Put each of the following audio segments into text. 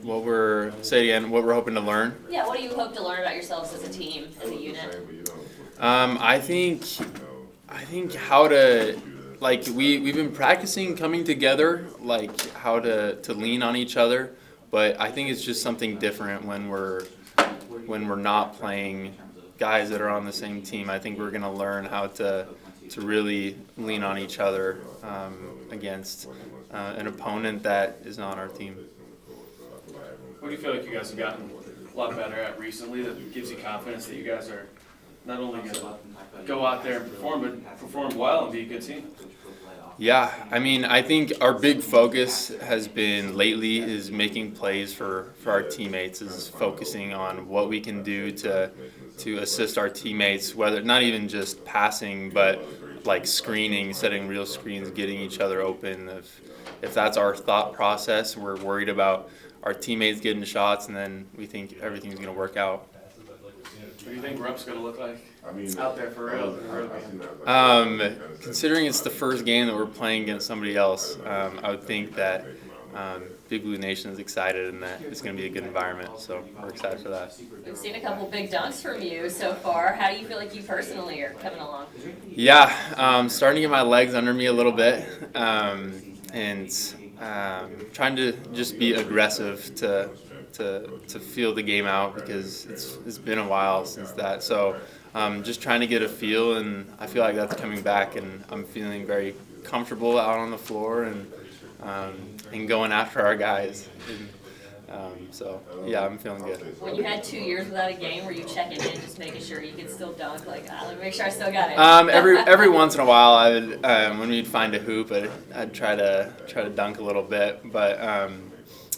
what we're hoping to learn. Yeah, what do you hope to learn about yourselves as a team, as a unit? I think how to, like, we've been practicing coming together, like how to lean on each other, but I think it's just something different when we're not playing guys that are on the same team. I think we're going to learn how to really lean on each other against an opponent that is not our team. What do you feel like you guys have gotten a lot better at recently that gives you confidence that you guys are not only going to go out there and perform, but perform well and be a good team? Yeah, I mean, I think our big focus has been lately is making plays for our teammates, is focusing on what we can do to assist our teammates, whether not even just passing, but like screening, setting real screens, getting each other open. If that's our thought process, we're worried about our teammates getting shots, and then we think everything's going to work out. What do you think Rupp's going to look like out there for real? Considering it's the first game that we're playing against somebody else, I would think that Big Blue Nation is excited and that it's going to be a good environment, so we're excited for that. We've seen a couple big dunks from you so far. How do you feel like you personally are coming along? Yeah, starting to get my legs under me a little bit, and trying to just be aggressive to feel the game out, because it's been a while since that. So just trying to get a feel, and I feel like that's coming back, and I'm feeling very comfortable out on the floor and going after our guys. So yeah, I'm feeling good. When you had 2 years without a game, were you checking in, just making sure you could still dunk? Like, let me make sure I still got it. Every once in a while, I would when we'd find a hoop, I'd try to dunk a little bit. But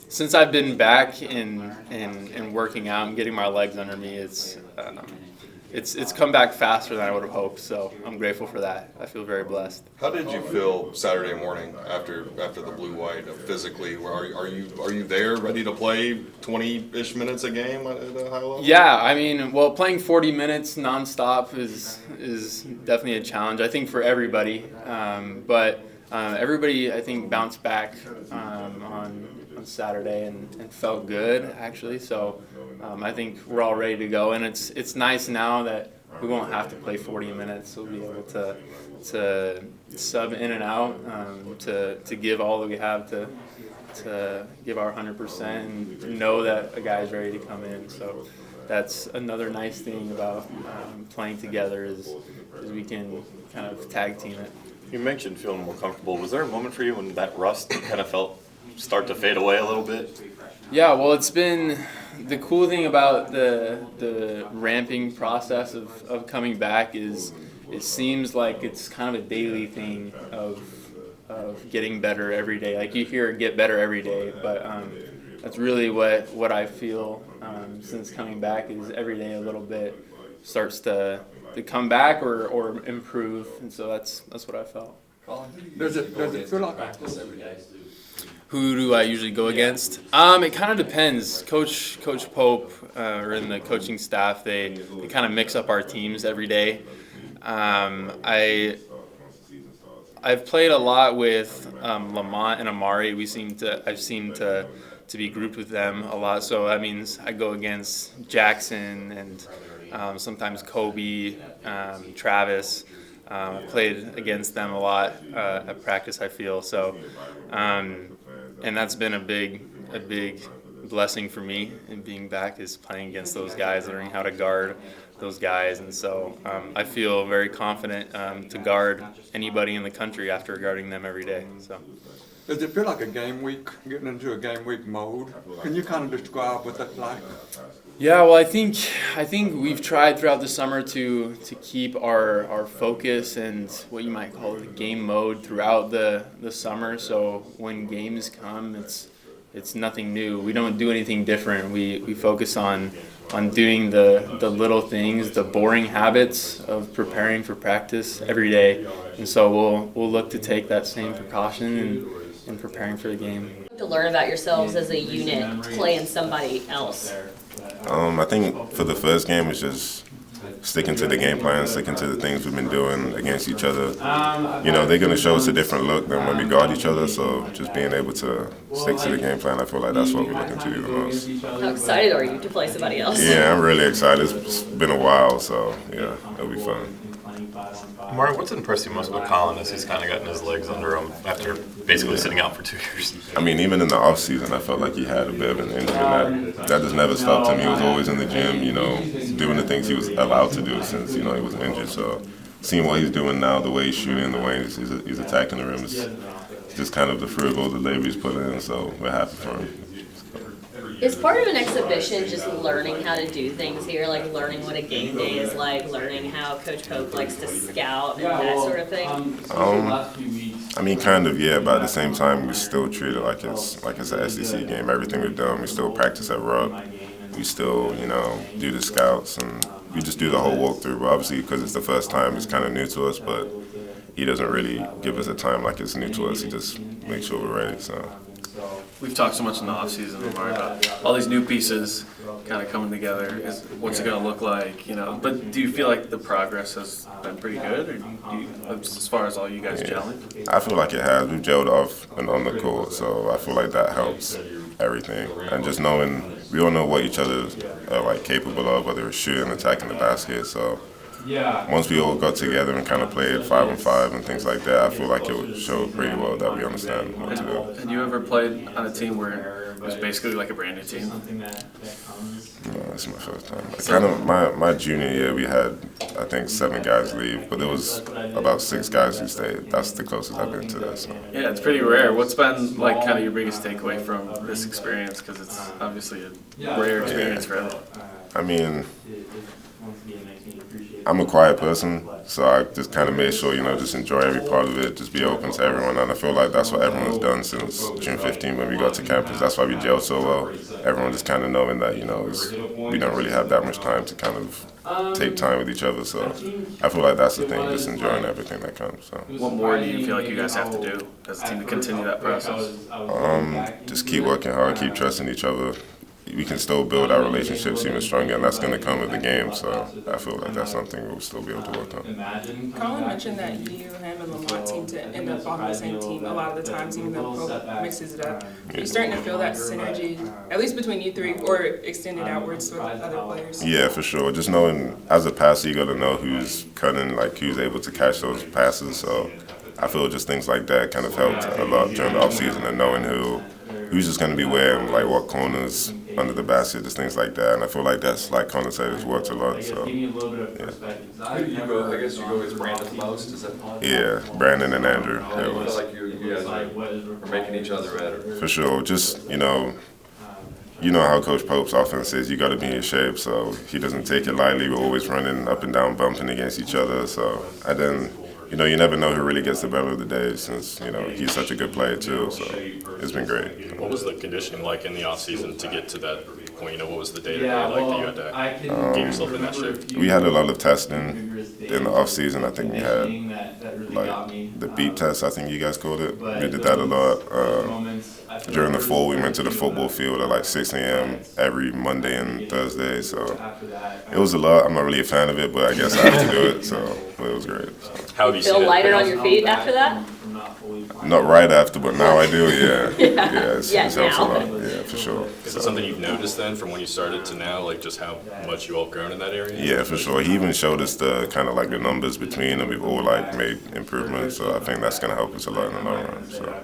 since I've been back in working out and getting my legs under me, it's come back faster than I would have hoped. So I'm grateful for that. I feel very blessed. How did you feel Saturday morning after the blue-white physically? Are you there, ready to play 20-ish minutes a game at a high level? Yeah, I mean, well, playing 40 minutes nonstop is definitely a challenge, I think, for everybody. But everybody, I think, bounced back on Saturday and felt good, actually. So I think we're all ready to go, and it's nice now that we won't have to play 40 minutes. We'll be able to sub in and out, to give all that we have, to give our 100% and know that a guy's ready to come in. So that's another nice thing about playing together is we can kind of tag team it. You mentioned feeling more comfortable. Was there a moment for you when that rust kind of felt start to fade away a little bit? Yeah, well, it's been the cool thing about the ramping process of coming back is it seems like it's kind of a daily thing of getting better every day. Like, you hear get better every day, but that's really what I feel since coming back is every day a little bit starts to come back or improve, and so that's what I felt. Does it feel like practice every day? Who do I usually go against? It kind of depends. Coach Pope or in the coaching staff, they kind of mix up our teams every day. I've played a lot with Lamont and Amari. I've seemed to be grouped with them a lot. So that means I go against Jackson and sometimes Kobe, Travis. I've played against them a lot at practice, I feel. So. And that's been a big blessing for me in being back, is playing against those guys, learning how to guard those guys. And so I feel very confident to guard anybody in the country after guarding them every day. So. Does it feel like a game week, getting into a game week mode? Can you kind of describe what that's like? Yeah, well, I think we've tried throughout the summer to keep our focus and what you might call the game mode throughout the summer. So when games come, it's nothing new. We don't do anything different. We focus on doing the little things, the boring habits of preparing for practice every day. And so we'll look to take that same precaution in preparing for the game. To learn about yourselves as a unit playing somebody else. I think for the first game, it's just sticking to the game plan, sticking to the things we've been doing against each other. You know, they're going to show us a different look than when we guard each other, so just being able to stick to the game plan, I feel like that's what we're looking to do the most. How excited are you to play somebody else? Yeah, I'm really excited. It's been a while, so yeah, it'll be fun. Amari, what's impressed you most about Collin as he's kind of gotten his legs under him after basically sitting out for 2 years? I mean, even in the off season, I felt like he had a bit of an injury, and that just never stopped him. He was always in the gym, you know, doing the things he was allowed to do since, you know, he was injured. So seeing what he's doing now, the way he's shooting, the way he's attacking the rim, is just kind of the fruit of all the labor he's put in. So we're happy for him. Is part of an exhibition just learning how to do things here, like learning what a game day is like, learning how Coach Pope likes to scout and that sort of thing? I mean, kind of, yeah, but at the same time, we still treat it like it's an SEC game. Everything we've done, we still practice at Rupp. We still, you know, do the scouts, and we just do the whole walkthrough. But obviously, because it's the first time, it's kind of new to us, but he doesn't really give us a time like it's new to us. He just makes sure we're ready, so. We've talked so much in the offseason, Amari, about all these new pieces kind of coming together. What's it going to look like, you know? But do you feel like the progress has been pretty good, or as far as all you guys gelling? I feel like it has. We've gelled off and on the court, so I feel like that helps everything. And just knowing, we all know what each other are like capable of, whether it's shooting, attacking the basket. So once we all got together and kind of played 5-on-5 and things like that, I feel like it would show pretty well that we understand what to do. Had you ever played on a team where it was basically like a brand new team? No, this is my first time. Kind of my junior year, we had, I think, 7 guys leave, but there was about 6 guys who stayed. That's the closest I've been to that. So. Yeah, it's pretty rare. What's been like kind of your biggest takeaway from this experience? Because it's obviously a rare experience for everyone. I mean, I'm a quiet person, so I just kind of made sure, you know, just enjoy every part of it, just be open to everyone, and I feel like that's what everyone's done since June 15 when we got to campus. That's why we gelled so well. Everyone just kind of knowing that, you know, we don't really have that much time to kind of take time with each other, so I feel like that's the thing, just enjoying everything that comes. So. What more do you feel like you guys have to do as a team to continue that process? Just keep working hard, keep trusting each other. We can still build our relationships even stronger, and that's going to come with the game. So I feel like that's something we'll still be able to work on. Collin mentioned that you, him, and Lamont seem to end up on the same team a lot of the times, even though Pope mixes it up. Are you starting to feel that synergy, at least between you 3, or extended outwards with other players? Yeah, for sure. Just knowing, as a passer, you got to know who's cutting, like who's able to catch those passes. So I feel just things like that kind of helped a lot during the offseason, and knowing who's just going to be where and like what corners under the basket, just things like that. And I feel like that's, like Collin said, it's worked a lot. So, yeah. I guess you go against Brandon the most. Is that? Yeah, Brandon and Andrew. I feel like you guys are making each other better. For sure. Just, you know how Coach Pope's offense is. You got to be in shape, so he doesn't take it lightly. We're always running up and down, bumping against each other. So, and then, you know, you never know who really gets the better of the day since, you know, he's such a good player too. So it's been great. What was the conditioning like in the offseason to get to that point? You know, what was the day-to-day like that you had to get yourself in that shape? We had a lot of testing in the offseason. I think we had, like, the beep test, I think you guys called it. We did that a lot. During the fall, we went to the football field at like 6 a.m. every Monday and Thursday. So it was a lot. I'm not really a fan of it, but I guess I have to do it. So but it was great. So. How have you seen Feel it? lighter on your feet after that? Not right after, but now I do, yeah. Yeah, it's helps a now. lot, yeah, for sure. Is it something you've noticed then from when you started to now, like just how much you all grown in that area? Yeah, for sure. He even showed us the kind of like the numbers between, and we've all like made improvements. So I think that's going to help us a lot in the long run. So.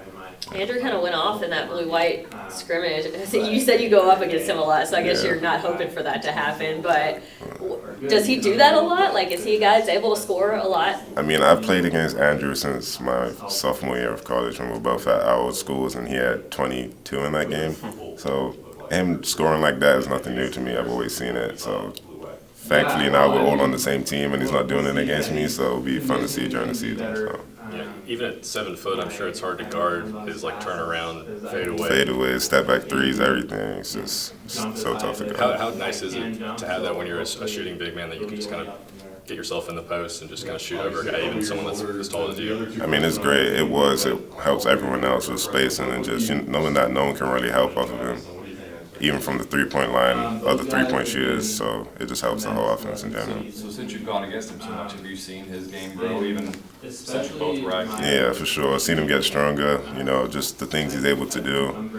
Andrew kind of went off in that blue-white scrimmage. So you said you go up against him a lot, so I guess you're not hoping for that to happen. But does he do that a lot? Like, is he guys able to score a lot? I mean, I've played against Andrew since my sophomore year of college when we were both at our old schools, and he had 22 in that game. So him scoring like that is nothing new to me. I've always seen it. So thankfully now we're all on the same team, and he's not doing it against me, so it'll be fun to see during the season. So. Yeah, even at 7 foot, I'm sure it's hard to guard his like turnaround, fade away. Fade away, step back threes, everything. It's just so tough to guard. How nice is it to have that when you're a shooting big man that you can just kind of get yourself in the post and just kind of shoot over a guy, even someone that's as tall as you? I mean, it's great. It helps everyone else with spacing and just knowing that no one can really help off of him. even from the three-point line, other three-point shooters. So it just helps the whole offense in general. So since you've gone against him so much, have you seen his game grow even since you both arrived? Yeah, for sure. I've seen him get stronger, you know, just the things he's able to do.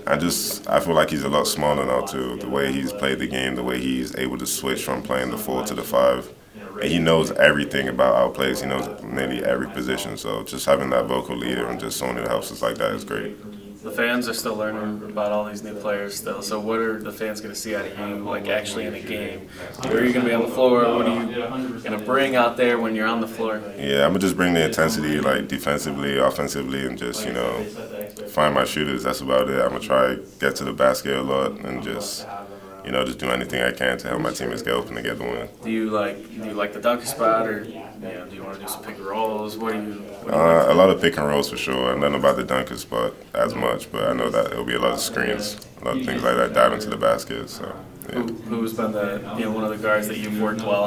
I feel like he's a lot smaller now too. The way he's played the game, the way he's able to switch from playing the 4 to the 5. And he knows everything about our plays. He knows nearly every position. So just having that vocal leader and just someone who helps us like that is great. The fans are still learning about all these new players still. So what are the fans going to see out of you, like actually in a game? Where are you going to be on the floor? What are you going to bring out there when you're on the floor? Yeah, I'm going to just bring the intensity, like defensively, offensively, and just, you know, find my shooters. That's about it. I'm going to try to get to the basket a lot and just, you know, just do anything I can to help my teammates get open and get the win. Do you like the dunker spot, or do you want to do some pick and rolls? What do you like a lot of pick and rolls for sure. I don't know about the dunker spot as much, but I know that it'll be a lot of screens, a lot of things like that, dive into the basket. So yeah. Who's been one of the guards that you've worked well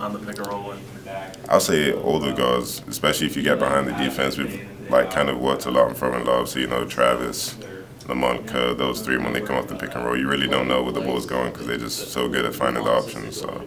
on the pick and roll with? I'll say older guards, especially if you get behind the defense. We've like kind of worked a lot in front and love. So you know, Travis, Lamont, those three, when they come off the pick and roll, you really don't know where the ball's going because they're just so good at finding the options. So.